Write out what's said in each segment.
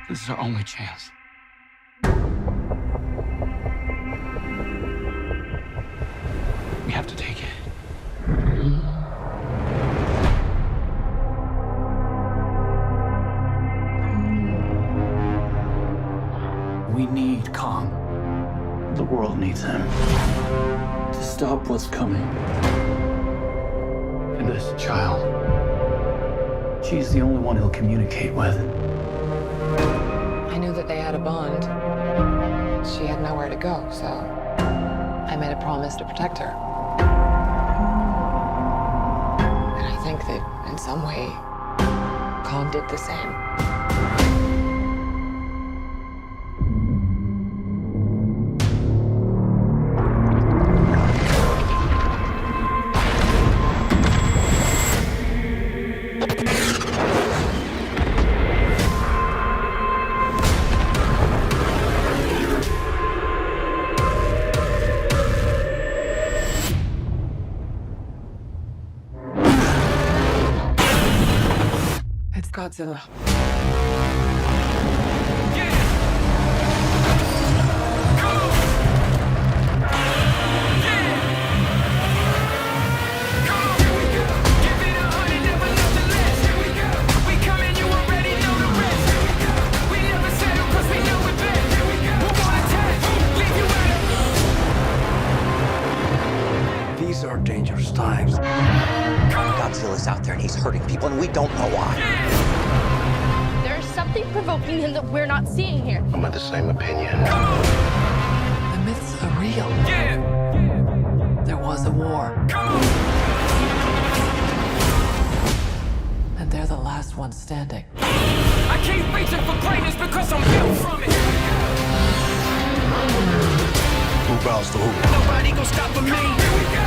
This is our only chance. We have to take it. We need Kong. The world needs him to stop what's coming. And this child, she's the only one he'll communicate with. I knew that they had a bond. She had nowhere to go, so I made a promise to protect her. And I think that in some way, Kong did the same. It's Godzilla. These are dangerous times. Godzilla's out there and he's hurting people, and we don't know why. There's something provoking him that we're not seeing here. I'm of the same opinion. The myths are real. There was a war. And they're the last ones standing. I keep reaching for greatness because I'm built from it. Who bows to who? Nobody gon' stop for me. Here we go.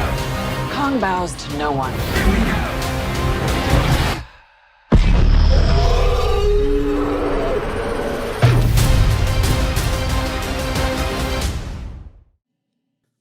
Kong bows to no one. Here we go.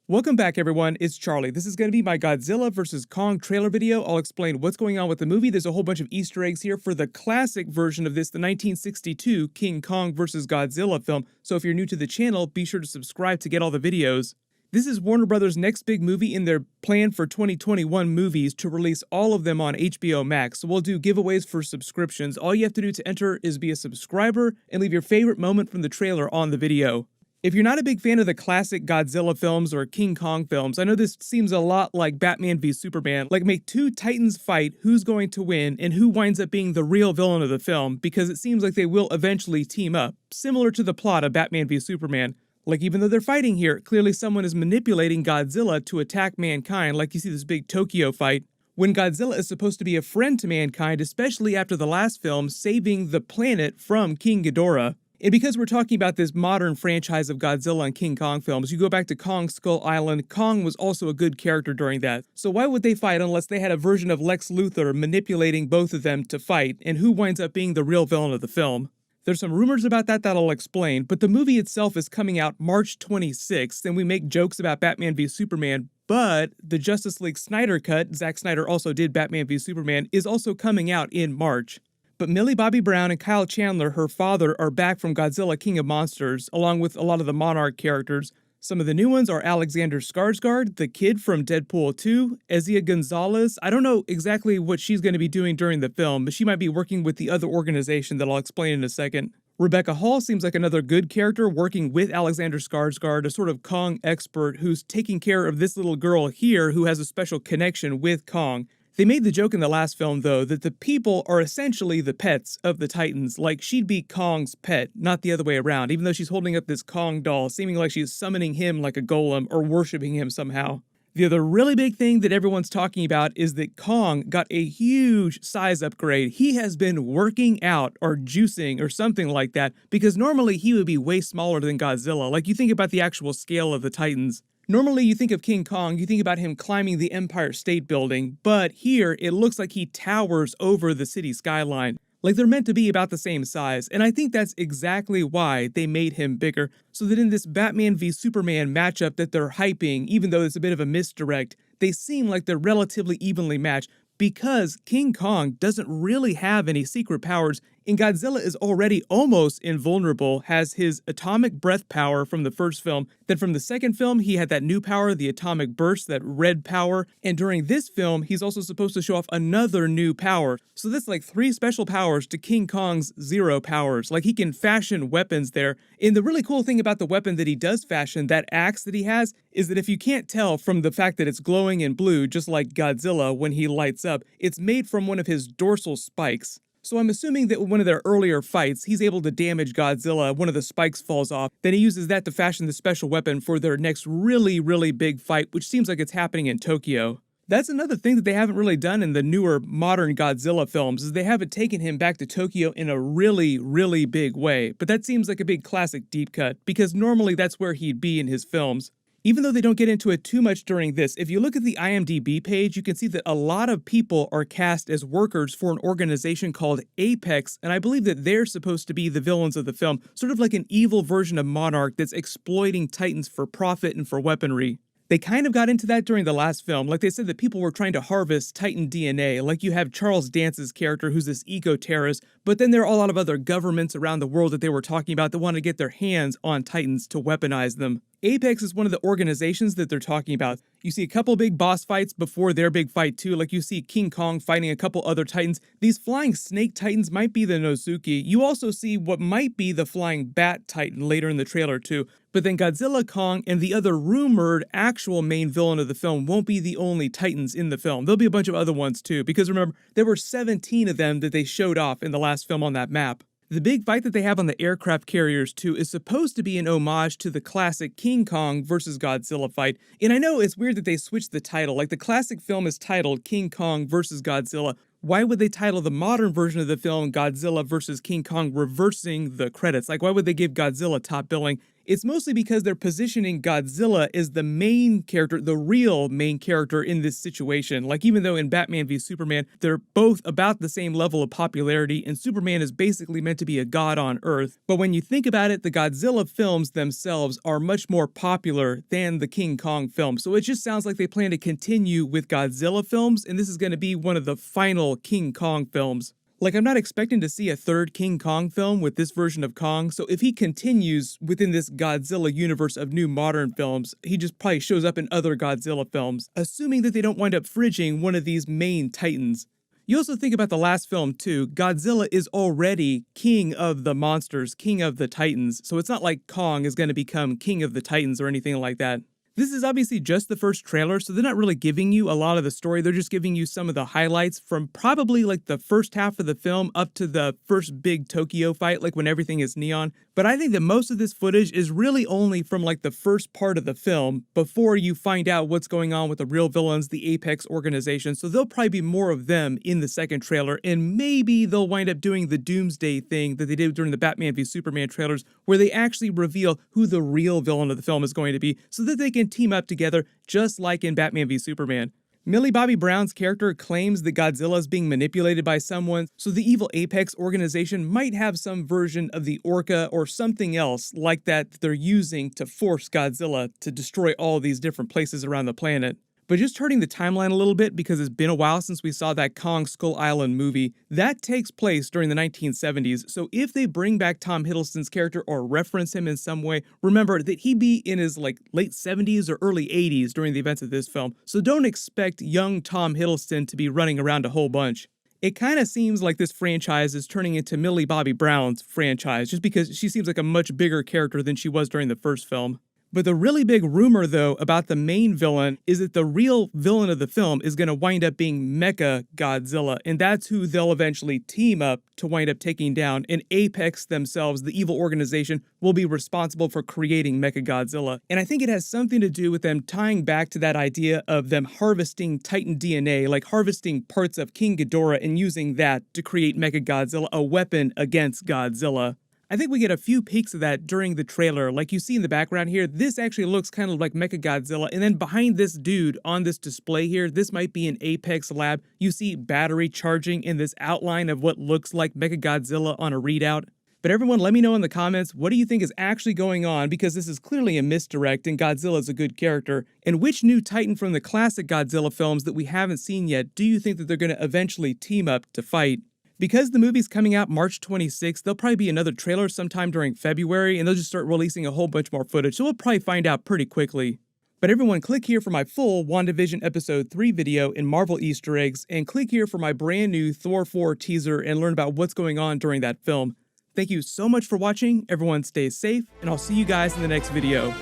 Welcome back, everyone. It's Charlie. This is going to be my Godzilla vs. Kong trailer video. I'll explain what's going on with the movie. There's a whole bunch of Easter eggs here for the classic version of this, the 1962 King Kong vs. Godzilla film. So if you're new to the channel, be sure to subscribe to get all the videos. This is Warner Brothers' next big movie in their plan for 2021 movies to release all of them on HBO Max. So we'll do giveaways for subscriptions. All you have to do to enter is be a subscriber and leave your favorite moment from the trailer on the video. If you're not a big fan of the classic Godzilla films or King Kong films, I know this seems a lot like Batman v Superman, like make two titans fight, who's going to win, and who winds up being the real villain of the film, because it seems like they will eventually team up, similar to the plot of Batman v Superman. Like, even though they're fighting here, clearly someone is manipulating Godzilla to attack mankind, like you see this big Tokyo fight, when Godzilla is supposed to be a friend to mankind, especially after the last film saving the planet from King Ghidorah. And because we're talking about this modern franchise of Godzilla and King Kong films, you go back to Kong Skull Island, Kong was also a good character during that. So why would they fight unless they had a version of Lex Luthor manipulating both of them to fight, and who winds up being the real villain of the film? There's some rumors about that I'll explain, but the movie itself is coming out March 26th, and we make jokes about Batman v Superman, but the Justice League Snyder Cut, Zack Snyder also did Batman v Superman, is also coming out in March. But Millie Bobby Brown and Kyle Chandler, her father, are back from Godzilla King of Monsters, along with a lot of the Monarch characters. Some of the new ones are Alexander Skarsgård, the kid from Deadpool 2, Ezia Gonzalez. I don't know exactly what she's going to be doing during the film, but she might be working with the other organization that I'll explain in a second. Rebecca Hall seems like another good character working with Alexander Skarsgård, a sort of Kong expert who's taking care of this little girl here who has a special connection with Kong. They made the joke in the last film, though, that the people are essentially the pets of the Titans, like she'd be Kong's pet, not the other way around, even though she's holding up this Kong doll, seeming like she's summoning him like a golem or worshipping him somehow. The other really big thing that everyone's talking about is that Kong got a huge size upgrade. He has been working out or juicing or something like that, because normally he would be way smaller than Godzilla. Like, you think about the actual scale of the Titans. Normally, you think of King Kong, you think about him climbing the Empire State Building, but here, it looks like he towers over the city skyline. Like, they're meant to be about the same size, and I think that's exactly why they made him bigger, so that in this Batman v Superman matchup that they're hyping, even though it's a bit of a misdirect, they seem like they're relatively evenly matched, because King Kong doesn't really have any secret powers And Godzilla is already almost invulnerable, has his atomic breath power from the first film. Then from the second film, he had that new power, the atomic burst, that red power. And during this film, he's also supposed to show off another new power. So that's like 3 special powers to King Kong's 0 powers. Like he can fashion weapons there. And the really cool thing about the weapon that he does fashion, that axe that he has, is that if you can't tell from the fact that it's glowing in blue, just like Godzilla when he lights up, it's made from one of his dorsal spikes. So I'm assuming that in one of their earlier fights, he's able to damage Godzilla, one of the spikes falls off, then he uses that to fashion the special weapon for their next really big fight, which seems like it's happening in Tokyo. That's another thing that they haven't really done in the newer modern Godzilla films, is they haven't taken him back to Tokyo in a really big way, but that seems like a big classic deep cut, because normally that's where he'd be in his films. Even though they don't get into it too much during this, if you look at the IMDb page, you can see that a lot of people are cast as workers for an organization called Apex, and I believe that they're supposed to be the villains of the film, sort of like an evil version of Monarch that's exploiting Titans for profit and for weaponry. They kind of got into that during the last film, like they said that people were trying to harvest Titan DNA, like you have Charles Dance's character who's this eco-terrorist, but then there are a lot of other governments around the world that they were talking about that want to get their hands on Titans to weaponize them. Apex is one of the organizations that they're talking about. You see a couple big boss fights before their big fight too, like you see King Kong fighting a couple other Titans. These flying snake Titans might be the Nozuki. You also see what might be the flying bat Titan later in the trailer too. But then Godzilla, Kong, and the other rumored actual main villain of the film won't be the only Titans in the film. There'll be a bunch of other ones too, because remember, there were 17 of them that they showed off in the last film on that map. The big fight that they have on the aircraft carriers too is supposed to be an homage to the classic King Kong versus Godzilla fight. And I know it's weird that they switched the title, like the classic film is titled King Kong versus Godzilla. Why would they title the modern version of the film Godzilla vs. King Kong, reversing the credits? Like, why would they give Godzilla top billing? It's mostly because they're positioning Godzilla as the main character, the real main character in this situation. Like, even though in Batman v Superman, they're both about the same level of popularity, and Superman is basically meant to be a god on Earth. But when you think about it, the Godzilla films themselves are much more popular than the King Kong film. So it just sounds like they plan to continue with Godzilla films, and this is going to be one of the final King Kong films. Like, I'm not expecting to see a third King Kong film with this version of Kong, so if he continues within this Godzilla universe of new modern films, he just probably shows up in other Godzilla films, assuming that they don't wind up fridging one of these main Titans. You also think about the last film too, Godzilla is already king of the monsters, king of the Titans, so it's not like Kong is going to become king of the Titans or anything like that. This is obviously just the first trailer, so they're not really giving you a lot of the story. They're just giving you some of the highlights from probably like the first half of the film up to the first big Tokyo fight, like when everything is neon. But I think that most of this footage is really only from like the first part of the film before you find out what's going on with the real villains, the Apex organization. So there'll probably be more of them in the second trailer, and maybe they'll wind up doing the Doomsday thing that they did during the Batman v Superman trailers, where they actually reveal who the real villain of the film is going to be, so that they can team up together just like in Batman v Superman. Millie Bobby Brown's character claims that Godzilla is being manipulated by someone, so the evil Apex organization might have some version of the Orca or something else like that they're using to force Godzilla to destroy all these different places around the planet. But just turning the timeline a little bit, because it's been a while since we saw that Kong Skull Island movie, that takes place during the 1970s, so if they bring back Tom Hiddleston's character or reference him in some way, remember that he'd be in his like late 70s or early 80s during the events of this film, so don't expect young Tom Hiddleston to be running around a whole bunch. It kind of seems like this franchise is turning into Millie Bobby Brown's franchise, just because she seems like a much bigger character than she was during the first film. But the really big rumor, though, about the main villain is that the real villain of the film is going to wind up being Mecha Godzilla, and that's who they'll eventually team up to wind up taking down, and Apex themselves, the evil organization, will be responsible for creating Mecha Godzilla. And I think it has something to do with them tying back to that idea of them harvesting Titan DNA, like harvesting parts of King Ghidorah and using that to create Mecha Godzilla, a weapon against Godzilla. I think we get a few peeks of that during the trailer. Like you see in the background here, this actually looks kind of like Mechagodzilla. And then behind this dude on this display here, this might be an Apex lab. You see battery charging in this outline of what looks like Mechagodzilla on a readout. But everyone, let me know in the comments, what do you think is actually going on? Because this is clearly a misdirect and Godzilla's a good character. And which new Titan from the classic Godzilla films that we haven't seen yet do you think that they're going to eventually team up to fight? Because the movie's coming out March 26th, there'll probably be another trailer sometime during February, and they'll just start releasing a whole bunch more footage, so we'll probably find out pretty quickly. But everyone, click here for my full WandaVision Episode 3 video and Marvel Easter eggs, and click here for my brand new Thor 4 teaser and learn about what's going on during that film. Thank you so much for watching, everyone stay safe, and I'll see you guys in the next video.